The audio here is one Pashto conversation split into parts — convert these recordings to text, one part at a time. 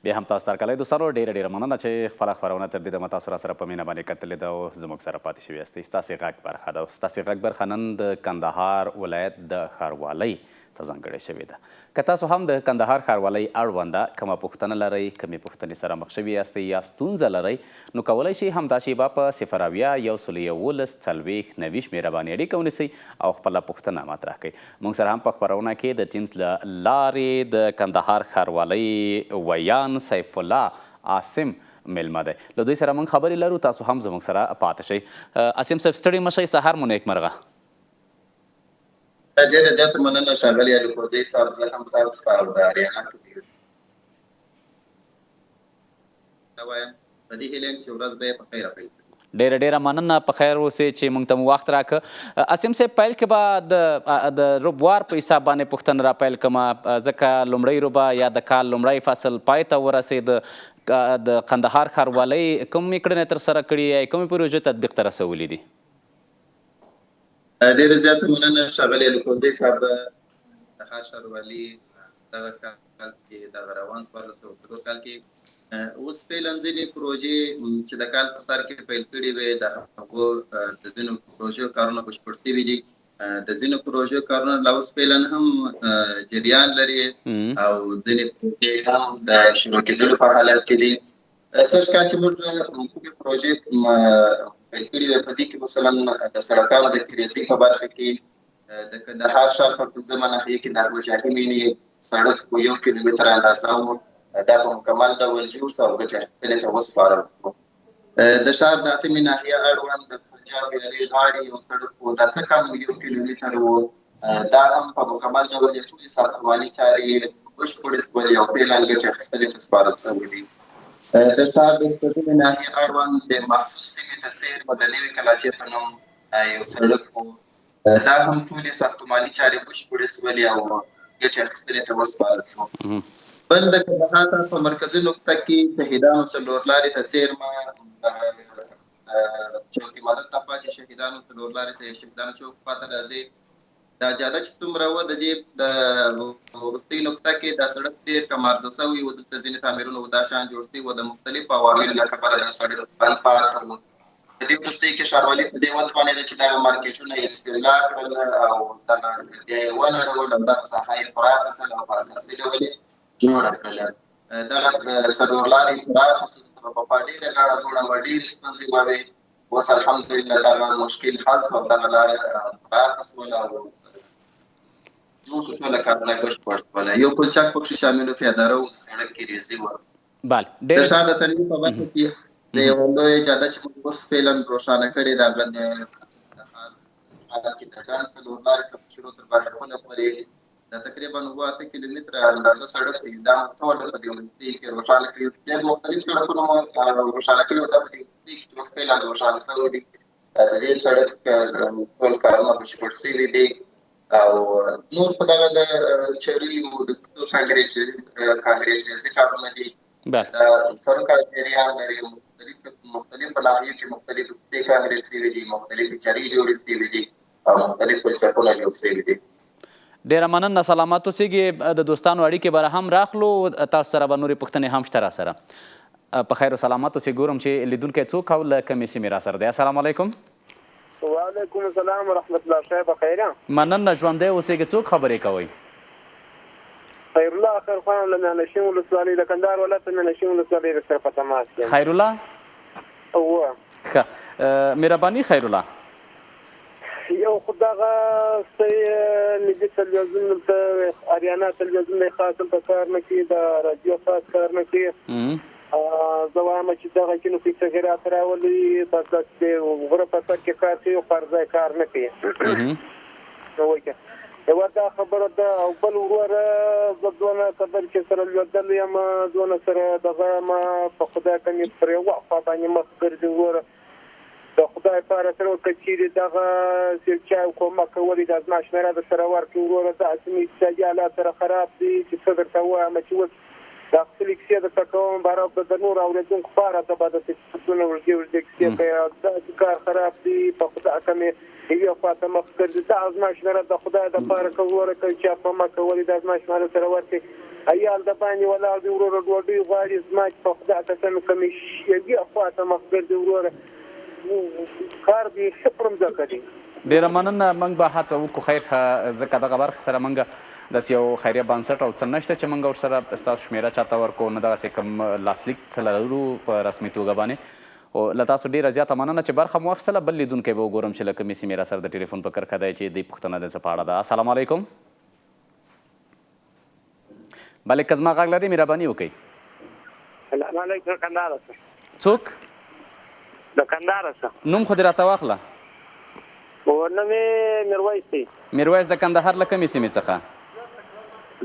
بیا هم تاسو ته هرکلی دوستانو ډېره مننه چې خپله خپرونه تر دې دمه تاسو راسره په مینه باندې کتلې ده او زموږ سره پاتې شوي یاستئ. ستاسې غږ برخه ده. ستاسې غږ برخه نن د کندهار ولایت د ښاروالۍ ته ځانګړې شوې ده. که تاسو هم د کندهار ښاروالۍ اړونده کومه پوښتنه لرئ، کومې پوښتنې سره مخ شوي یاستئ یا ستونزه لرئ، نو کولی شئ همدا شیبه په 080 111 40 90 شمېره باندې اړیکه ونیسئ او خپله پوښتنه مطرح کړئ. موږ سره هم په خپرونه کې د ټیمز له لارې د کندهار ښاروالۍ ویان سیف الله عاصم میلمه دی. له دوی سره موږ خبرې لرو، تاسو هم زموږ سره پاتې شئ. عاصم صاحب ستړي مه شئ، سهار مو نیکمرغه. ډېره زیاته مننه ښاغلي الکوزی صاحب. زه هم تاسو څخه د ارياناتلويزيون وایم په دې هیله یم چې ورځ به یې په خیره پیل کړي. ډېره مننه، په خیر اوسئ چې موږ ته مو وخت راکړه. عاصم صاحب پیل کې به د ربوار په حساب باندې پوښتنه را پیل کړمه، ځکه لومړی ربع یا د کال لومړی فصل پای ته ورسېد. د کندهار ښاروالۍ کومې کړنې ترسره کړي، کومې پروژې تطبیق ته رسولي دي؟ ډېره زیاته مننه ښاغلي الکوزی صاحب. کندهار ښاروالي دغه کال کې دغه روان 1400 کال کې اوس فعلا ځینې پروژې چې د کال په سر کې پیل کړي وې، د هغو د ځینو پروژو کارونه بشپړ شوي دي. د ځینو پروژو کارونه لا اوس فعلا هم جریان لري او ځینې پروژې هم د شروع کېدلو په حالت کې دي. سږ کال چې موږ کومې پروژې پیل کړي وې، په دې کې مثلا د سړکانو د فیروزي په برخه کې د کندهار ښار په 15مه ناحیه کې د احمدشاهي مینې سړک په 1 کیلومتر اندازه و، دا په مکمل ډول جوړ شو او ګټې اخیستنې ته وسپارل شو. د ښار د 8مې ناحیه اړوند د پنجاب ویالې غاړې یو سړک و، دا څه کم 1 کیلومتر و، دا هم په مکمل ډول یې ټولې ساختماني چارې بشپړې شولې او فعلا ګټې اخیستنې ته سپارل شوي دي. د ښار د شپږمې ناحیې اړوند د مخصوص سیمې ته څېرمه د نوې کلاچې په نوم یو سړک و، دا هم ټولې ساختماني چارې بشپړې شولې او ګټې اخیستنې ته وسپارل شو. بل د کندهار په مرکزي نقطه کې شهیدانو څلور لارې ته څېرمه چوکي مدد ته پاتې شهیدانو څلور لارې ته شهیدانو چوک پاته راځي. دا جاده چې څومره وه د دې د وروستۍ نقطه کې دا سړک ډېر کم عرضه شوی و، دلته ځینې تعمیرونه و دا شیان جوړ شوي و، د مختلفو عواملو له کبله دا سړک بند پاته و. د دې وروستۍ کې ښاروالي په دې وتوانېده چې دغه مارکېټونه اصلاح کړل او دغه بیا یې ونړول او دغه ساحه یې پراخه کړل او په اساسي ډول یې جوړه کړله. دغه څلور لارې پراخه شوه، په ډېره ګڼه ګوڼه وه، ډېرې ستونزې وې. اوس الحمدلله دغه مشکل حل شو او دغه لارې پراخه شوله او ټوله کارونه بشپړ شول. یو پلچک پکښې شامل و، پیاده رو د سړک ګریزي وه. د ښار د تنظیم په برخه کې د یوه لویه جاده چې موږ اوس فعلا روښانه کړې ده، هغه د کندهار کې د ګڼ څلور لارې څخه شروع تر باډرخونه پورې دا تقریبا 8 کیلومتره اندازه سړک دی. دا ټول په دې وروستۍ کې روښانه کړي. ډېر مختلف سړکونه مو روښانه کړي وو، دا په دې وروستۍ کې چې اوس فعلا روښانه شوي دي. د دې سړک ټول کارونه بشپړ شوي دي او نور په دغه د چریو د کانکریټي کارونه دي. دا سړک جریان لري، مختلف ناحیو کې مختلف کانکریټ شوي دي، مختلف چرې جوړې شوي دي او مختلف پلچکونه جوړ شوي دي. ډېره مننه، سلامت اوسېږي. د دوستانو اړیکې به هم راخلو، تاسو سره به نورې پوښتنې هم شته را سره. په خیر و سلامت اوسئ. ګورم چې لیدونکی څوک او له کومې سیمې را سره دی. السلام علیکم. وعلیکم السلام ورحمت الله. صاحب بخیر. مننه، ژوندی اوسېږي. څوک خبرې کوئ؟ خیر الله خیرخان له مهنشین ولسوالۍ د کندهار ولایت مهنشین ولسوالۍ سره په تماس یم. خیر الله. اوه ښه، مهرباني خیر الله. یو خو دغه ملي تلویزیون ته ارياناتلويزيون نه خاص په کار نه کوي، د رادیو خاص کار نه کوي. زه وایم چې دغه کې نو فکر تغیرات راولي، بس چې غوره په سر کې کار کوي او پر ځای کار نه کوي. نو وایي یوه دا خبره ده. او بل وروره زه دونه قدر چې سره لوېدلی یم، دونه سره دغه یم، په خدای ته مې پر یوه خوا باندې مخ ګرځي. وروره د خدای پاره سره که چیرې دغه چا کومک کولی دا زما شمېره در سره ورکړي. وروره داسې مې اقتصادي حالات سره خراب دي چې څه درته ووایم چې اوس دا خپلې کیسې درته کوم، برابر د نورو اورېدونکو پاره ته به داسې صفتونه اوږدې کیسې کوي. داسې کار خراب دي، په خدای ته مې یوې خوا ته مخ ګرځي. دا زما شمېره د خدای دپاره که وروره که چا کومک کولی دا زما شمېره سره ورکړي. عیال د باندې ولاړ دي وروره ډوډۍ غواړي زما چې په خدای قسم کومې شګې خواته مخ ګرځي وروره کار دې ښه پر مځکه دی. ډېره مننه. موږ به هڅه وکړو خیر ځکه دغه برخې سره موږ داسې یو خیریه بنسټ او څه نشته چې موږ ورسره ستاسو شمېره چاته ورکړو نه دغسې کوم لاسلیک څه لرو په رسمي توګه باندې. او له تاسو ډېره زیاته مننه چې برخه مو واخیستله. بل لیدونکی به وګورم چې له کومې سیمې را سره د ټلیفون په کرښه دی چې دې پوښتنه د څه په اړه ده. السلام علیکم. بله که زما غږ لرې مهرباني وکړئ. السلام علیکم. کندهار څخه. څوک؟ د کندهار څخه. نوم خو دې راته واخله. نوم یې میرویس دی. میرویس د کندهار له کومې سیمې څخه؟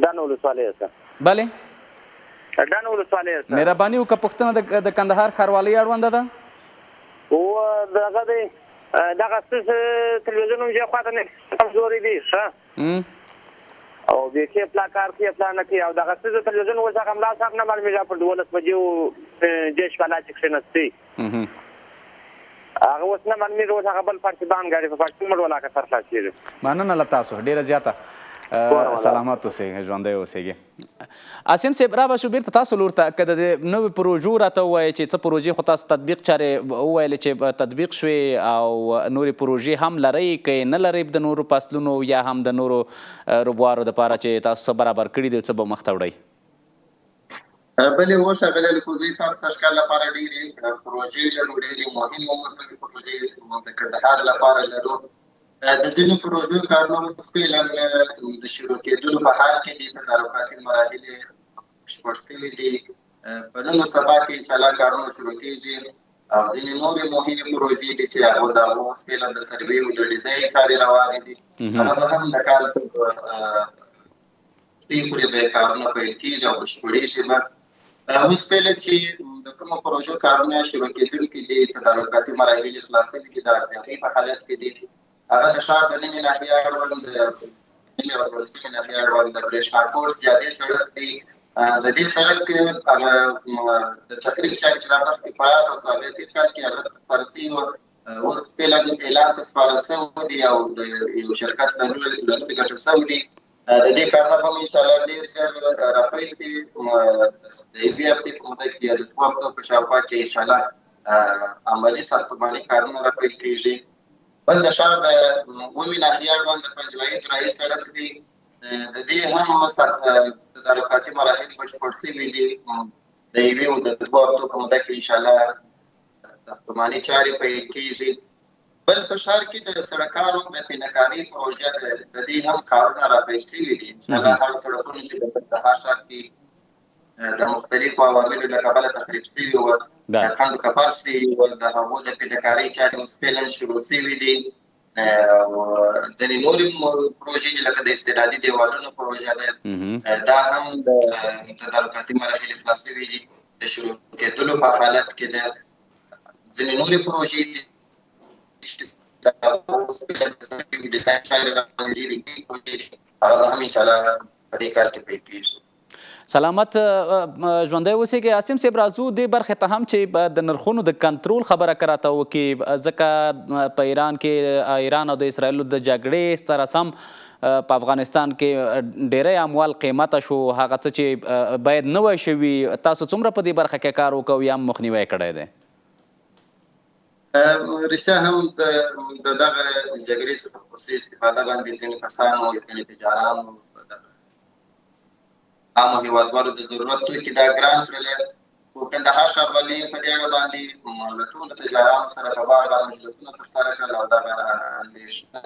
ډانو ولسوالۍ څخه. بلې ډانو ولسوالۍ څخه. مهرباني وکړه پوښتنه د کندهار ښاروالۍ اړونده ده؟ او دغه دی دغه تلویزیون هم چې خواته نه کمزوري دی ښه او بیخي پلا کار کوي پلا نه کوي او دغه تلویزیون اوس هغه ملا صاحب نه معلومېږي پر 12 بجې دېرش کاله چې کښېناستي هغه اوس نه معلومېږي اوس هغه بل پارتیبان ګاډي په پارتي مړ ولاکه سر خلاصېږي. مننه له تاسو ډېره زیاته. سلامت اوسئ ژوندی اوسئ. عاصم صاحب را به شو بیرته تاسو لور ته که د نویو پروژو راته ووایئ چې څه پروژې خو تاسو تطبیق چارې وویلې چې تطبیق شوې او نورې پروژې هم لرئ که یې نه لرئ د نورو فصلونو یا هم د نورو روبوارو دپاره چې تاسو څه برابر کړي دي څه به مخته وړئ؟ بلې اوس هغه لیکوزۍ صاحب سږکال لپاره ډېرې پروژې لرو ډېرې مهمې پروژې د کندهار لپاره لرو. د ځینو پروژو کارونه اوس فعلا د شروع کېدلو په حال کې دي. تدارکاتي مراحل بشپړ شوي دي. په نن و سبا کې انشاءالله کارونه شروع کېږي او ځینې نورې مهمې پروژې دي چې هغه د هغو اوس فعلا د سروې او د ډیزاین چارې روانې دي. هغه به هم د کال پورې به کارونه پیل کېږي او بشپړېږي به. اوس فعلا چې د کومو پروژو کارونه شروع کېدونکي دي تدارکاتي مراحل یې خلاص شوي دي د ارزیابۍ په حالت کې دي. هغه د ښار د نیمې ناحیې اړوند د نیمې او دولسمې ناحیې اړوند د برېښنا کورس زیادې سړک دی. د دې سړک هغه د تخریب چارې چې دا مخکې پراخ او هغه تېر کال کې هغه ترسره شوي وو اوس فعلا اعلان ته سپارل شوی دی او د یو شرکت له لوري ګټل شوی دی. د دې کارونه به هم انشاءالله ډېر ژر راپیل شي. د یوې هفتې په موده کې یا د 2 هفتو په شاوخوا کې انشاءالله عملي ساختماني کارونه راپیل کېږي. بل د ښار د 9مې ناحیې اړوند د پنجوایي درایي سړک دی. د دې هم تدارکاتي مراحل بشپړ شوي دي. د یوې او د 2 هفتو په موده کې انشاءالله ساختماني چارې پیل کېږي. بل په ښار کې د سړکانو د پینهکارۍ پروژه د دې هم کارونه راپیل شوي دي. انشاءالله هغه سړکونه چې د کندهار ښار کې د مختلفو عواملو له کبله تخریب شوي وو خنډ کپر شوي وو د هغو د پینهکارۍ چارې اوس فعلا شروع شوي دي. ځینې نورې پروژې لکه د استعدادي دیوالونو پروژه ده دا هم د تدارکاتي مراحلې خلاص شوي دي د شروع کېدلو په حالت کې ده. ځینې نورې پروژې دي هغه هم انشاءالله په دې کال کې پیل کېږي. سلامت ژوندی اوسېږئ. عاصم صاحب راځو دې برخې ته هم چې د نرخونو د کنټرول خبره که راته وکړي ځکه په ایران کې ایران او د اسرائیلو د جګړې سره سم په افغانستان کې ډیری اموال قیمته شو. هغه څه چې باید نه وای شوي تاسو څومره په دې برخه کې کار وکړو یا مخنیوی کړی دی؟ رښتیا هم د دغه جګړې څخه خصوصي استفاده باندې ځینې کسانو ځینې تجارانو عامو هېوادوالو د ضرورت توکي دا ګران کړل. خو کندهار ښاروالۍ په دې اړه باندې له ټولو تجارانو سره په بار بار مجلسونه ترسره کړل او دغه اندېښنه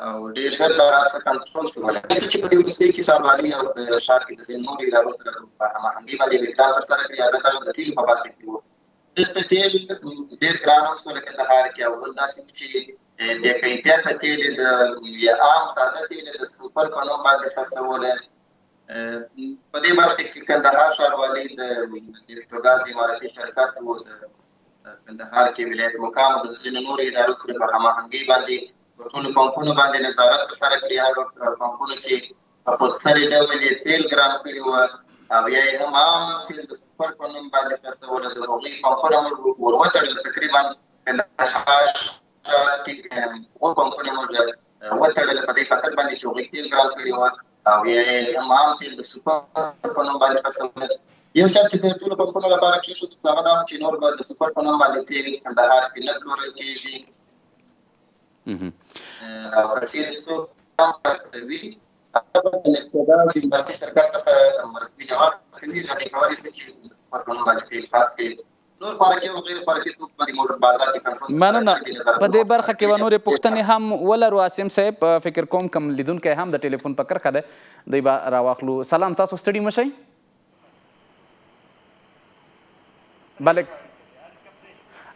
او ډېر ژر به څه کنټرول شولی چې په دې وروستیو کې ښاروالۍ او د ښار کې د ځینو نورو ادارو سره په هماهنګۍ باندې اقدام ترسره کړي. هغه دغه د تیلو په برخه کې وو. دلته تیل ډېر ګران وسوله کندهار کې او بل داسې چې د کیفیته تیل د یا عام ساده تیل د سوپر په نوم باندې خرڅوله. په دې برخه کې کندهار ښاروالۍ د نفټوګاز اماراتي شرکت و د کندهار کې ولایت مقام د ځینو نورو ادارو سره په هماهنګۍ باندې په ټولو پمپونو باندې نظارت ترسره کړي. هغه پمپونه چې په خودسري ډول یې تیل ګران کړي وو او یا یې هم عام تیل د سوپر په نوم باندې خرڅوله د هغوی پمپونه ور وتړل. تقریبا کندهار ښار کې اووه پمپونه موږ وتړل په دې خاطر باندې چې هغوی تیل ګران کړي وو او یې عام تیل د سوپر په نوم باندې خرڅول. یو شرط چې د ټولو پمپونو لپاره کېښود هغه دا چې نور به د سوپر په نوم باندې تیل کندهار کې نه پلورل کېږي او که چېرې څوک هم خرڅوي هغه به د ابتدا زیمبابوې سرکار څخه رسمي جواب ورکوي هغې کولی شي چې سوپر په نوم باندې تیل خرڅ کړي. نور خوراکي او غیر خوراکي توکو باندې موږ بازار کې کنټرول مننه. په دې برخه کې به نورې پوښتنې هم ولرو. عاصم صاحب فکر کوم کم لیدونکی هم د ټلیفون په کرښه دی دوی به راواخلو. سلام، تاسو ستړي مه شئ. بله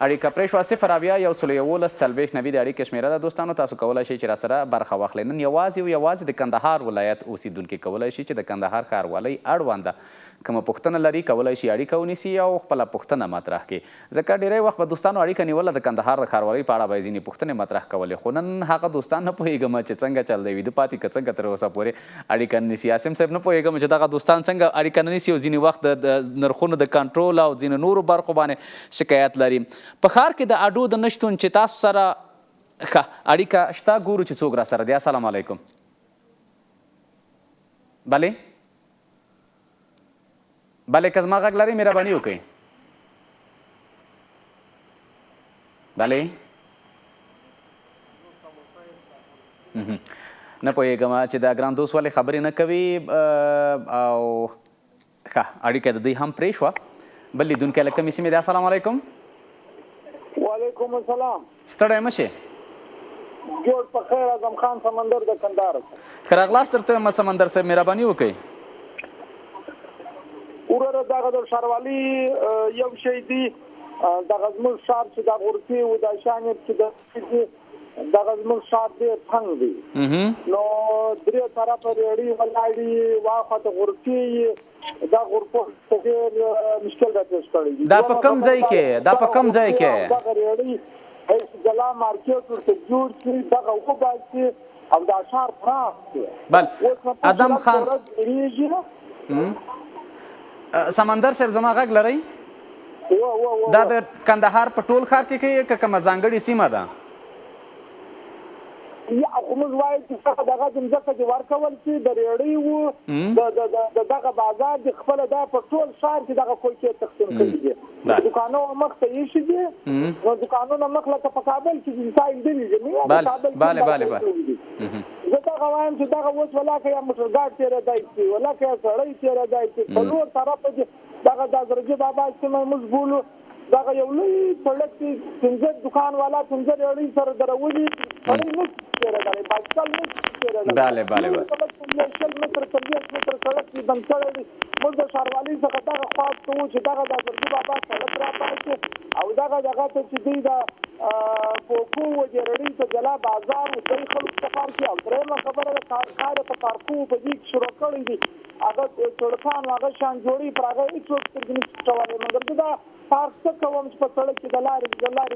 اړیکه پرې شوه. 0 اویا 111 40 90 د اړیکې شمېره ده. دوستانو تاسو کولی شئ چې راسره برخه واخلئ. نن یوازې د کندهار ولایت اوسیدونکي کولی شي چې د کندهار ښاروالۍ اړونده کومه پوښتنه لري کولی شي اړیکه ونیسي او خپله پوښتنه مطرح کړي. ځکه ډېری وخت به دوستانو اړیکه نیوله د کندهار د ښاروالۍ په اړه به یې ځینې پوښتنې مطرح کولې، خو نن هغه دوستان نه پوهېږم چې څنګه چل دی ویده پاتې که څنګه تر اوسه پورې اړیکه نه نیسي. عاصم صاحب نه پوهېږم چې دغه دوستان څنګه اړیکه نه نیسي او ځینې وخت د نرخونو د کنټرول او ځینې نورو برخو باندې شکایت لري. په ښار کې د اډو د نشتون چې تاسو سره ښه اړیکه شته ګورو چې څوک را سره دی. السلام علیکم. بلې که زما غږ لرئ مهرباني وکړئ. بلې نه پوهېږم چې دا ګران دوست ولې خبرې نه کوي او ښه اړیکه د دوی هم پرې شوه. بل لیدونکی له کومې سیمې دی؟ السلام علیکم. وعلیکم السلام. ستړی مه شې. جوړ په خیر. اعظم خان سمندر د کندهار. ښه راغلاست درته سمندر صاحب، مهرباني وکړئ. وروره دغه د ښاروالۍ یو شی دی دغه زموږ ښار چې دا وروستیو دا شانې چې دغه زموږ ښار ډېر تنګ دی نو درې طرفه ریړۍ ولاړې واخوا د غرفې دا غرفو ډېر مشکل راپېښ کړی دی. دا په کوم ځای کې دغه ریړۍ جلا مارکېټ ورته جوړ کړي دغه وباسي او دا ښار پراخ دی. بل ادم خان سمندر صاحب زما غږ لرئ؟ دا د کندهار په ټول ښار کې کوي که کومه ځانګړې سیمه ده؟ خو موږ وایو چې دغه ځمکه چې ورکول شي د ریړۍ وو د دغه بازار د خپله دا په ټول ښار کې دغه کوڅې تقسیم کړي دي. دوکانو مخ ته ایښي دي نو دوکانونه مخ لکه په کابل کې چې سایل دی زه دغه وایم چې دغه اوس ولاکه یا موټرګاډ تېرېدی شي ولاکه یا سړی تېرېدی شي په نور طرفه کې دغه د حضرتجي بابا سیمه موږ بولو دغه یو لوی سړک کې 15 دوکان والا 15 ریړۍ سره درولي سړی نه تېرېدلی بایسکل نه تېرېدلی 40 متره 40 متره سړک کې بند کړی دی. موږ د ښاروالۍ څخه دغه خواست کوو چې دغه د حضرتجي بابا سړک راپاشي او دغه ته چې دوی د پوکو و د ریړۍ ته جلا بازار صحیح خلکو ته کار کړي. او درېیمه خبره د کار په پارکو په دې کې شروع کړی دي هغه سړکان هغه شان جوړي پر هغه هېڅوک سترګې نشي کولی مګر زه دا پارک څه کوم چې په سړک کې د لارې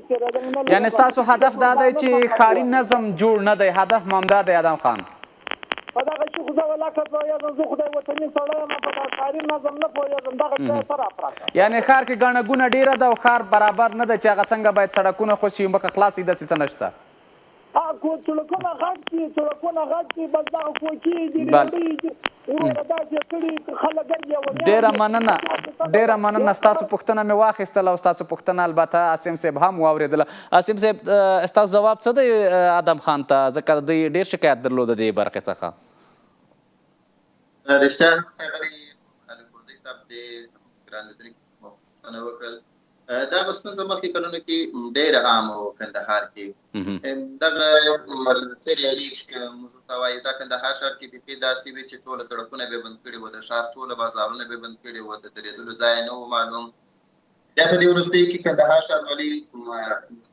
تېرېدل نه. یعنې ستاسو هدف دا دی چې ښاري نظم جوړ نه دی، هدف مو همدا دی ادم خان؟ په دغه شي خو زه ولاکه پوهېږم زه خدای وطني سړی یم په ښاري نظم نه پوهېږم دغه څه سره پراته. یعنې ښار کې ګڼه ګونه ډېره ده او ښار برابر نه ده چې هغه څنګه باید سړکونه خوشي مخه خلاص وي داسې څه نشته؟ سړکونه غټ دي بس دغه کوڅې دي ډېره مننه. ستاسو پوښتنه مې واخیستله او ستاسو پوښتنه البته عاصم صاحب هم واورېدله. عاصم صاحب ستاسو ځواب څه دی ادم خان ته ځکه دوی ډېر شکایت درلوده دې برخې څخه؟ رښتیا ښاغلي الکوردي صاحب د ګران لیدونکي پوښتنه وکړل. دغه ستونزه مخکې کلونو کې ډېره عامه وه کندهار کې. دغه څه ریړۍ چې موږ ورته وایو دا کندهار ښار کې بیخي داسې وي چې ټوله سړکونه به بند کړي وو، د ښار ټوله بازارونه به بند کړي وو، د درېدلو ځای نه و معلوم. بیا په دې وروستیو کې کندهار ښاروالۍ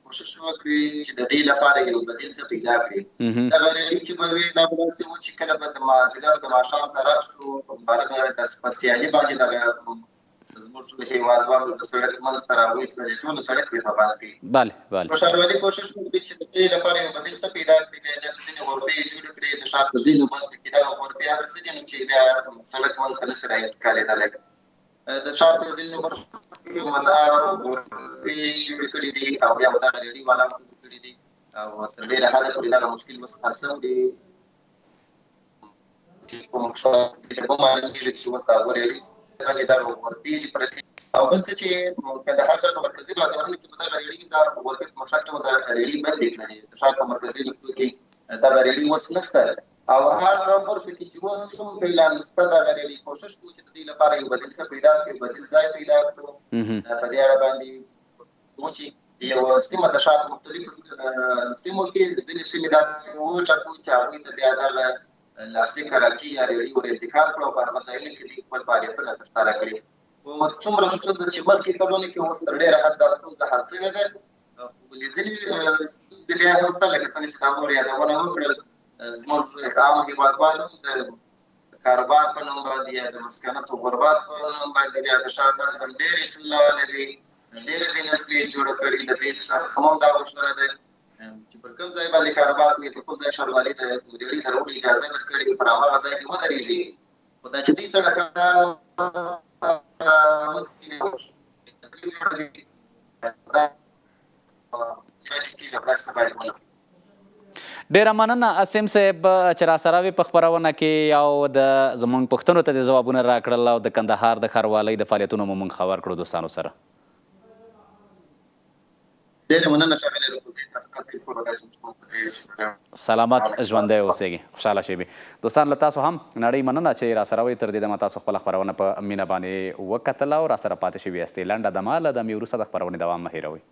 کوشش وکړي چې د دې لپاره یو بدیل څه پیدا کړي. دغه ریړۍ چې به وي دا به داسې وو چې کله به د مازدیګر د ماښام طرف شو داسې په سیالي باندې دغه زموږ هېوادوالو د سړک منځ ته راوایستلې ټول سړک یې تباه کړي. نو ښاروالۍ کوشش وکړي چې د دې لپاره یو بدیل څه پیدا کړي. بیا داسې ځینې غرفې جوړې کړي د ښار په ځینو برخو کې دغه غرفې هغه څه دي نو چې بیا سړک منځ ته نشي راانتقالېدلی. د ښار په ځینو برخو کې غرفې جوړې کړي دي او بیا دغه ریړۍ والا کړي دي او تر ډېره حده پورې دغه مشکل اوس حل شوی دی چې کوم ښار معلومېږي چې اوس د هغو ریلي باندې دغه وربېلې پرتې او بل څه چې کندهار ښار په مرکزي بازارونو کې به دغه ریلي د وربېل په مشهد کې به د ریلي بندې کړلې د ښار په مرکزي نقطو کې دغه ریلي اوس نشته او هغه برخو کې چې اوس هم فعلا نشته دغه ریلي کوشش کوو چې د دې لپاره یو بدیل څه پیدا کړو بدیل ځای پیدا کړو په دې اړه باندې چې یو سیمه د ښار مختلفو سیمو کې ځینې سیمې داسې وټاکو چې هغوی ته بیا دغه لاسي کراچي یا ریلي ور انتقال کړو په هغه ځایونو کې دوی خپل فعالیتونه ترسره کړي څومره ستونزه چې مخکې کلونو کې اوس تر ډېره حد دا ستونزه حل شوې ده ولې ځینې ستونزې بیا هم شته لکه څنګه چې دا مور یادونه وکړل زموږ عام هېوادوال هم د کاروبار په نوم باندې یا د مسکنت و غربات په نوم باندې یا د ښار نظم ډېرې خلالوي ډېرې بې نظمي جوړه کړي د دې څخه هم دا غوښتنه ده چې پر کوم ځای باندې کاروبار کوي په کوم ځای ښاروالۍ د ریلي د راوړلو اجازه درکړې پر هماغه ځای کې ودرېږي خو دا چې دوی سړکان ډیره مننه اسیم صاحب چې راسره وې په خپرونه کې او د زموږ پوښتنو ته د ځوابونه راکړل او د کندهار د ښاروالۍ د فعالیتونو مو موږ خبر کړو دوستانو سره ډېره مننه شامل سلامت ژوندی اوسېږي خوشحاله شئ دوستان له تاسو هم نړۍ مننه چې راسره وئ تر دې دمه تاسو خپله خپرونه په مینه باندې وکتله او راسره پاتې شوي یاستئ لنډه دمه له دمې وروسته د خپرونې دوام مه هېروئ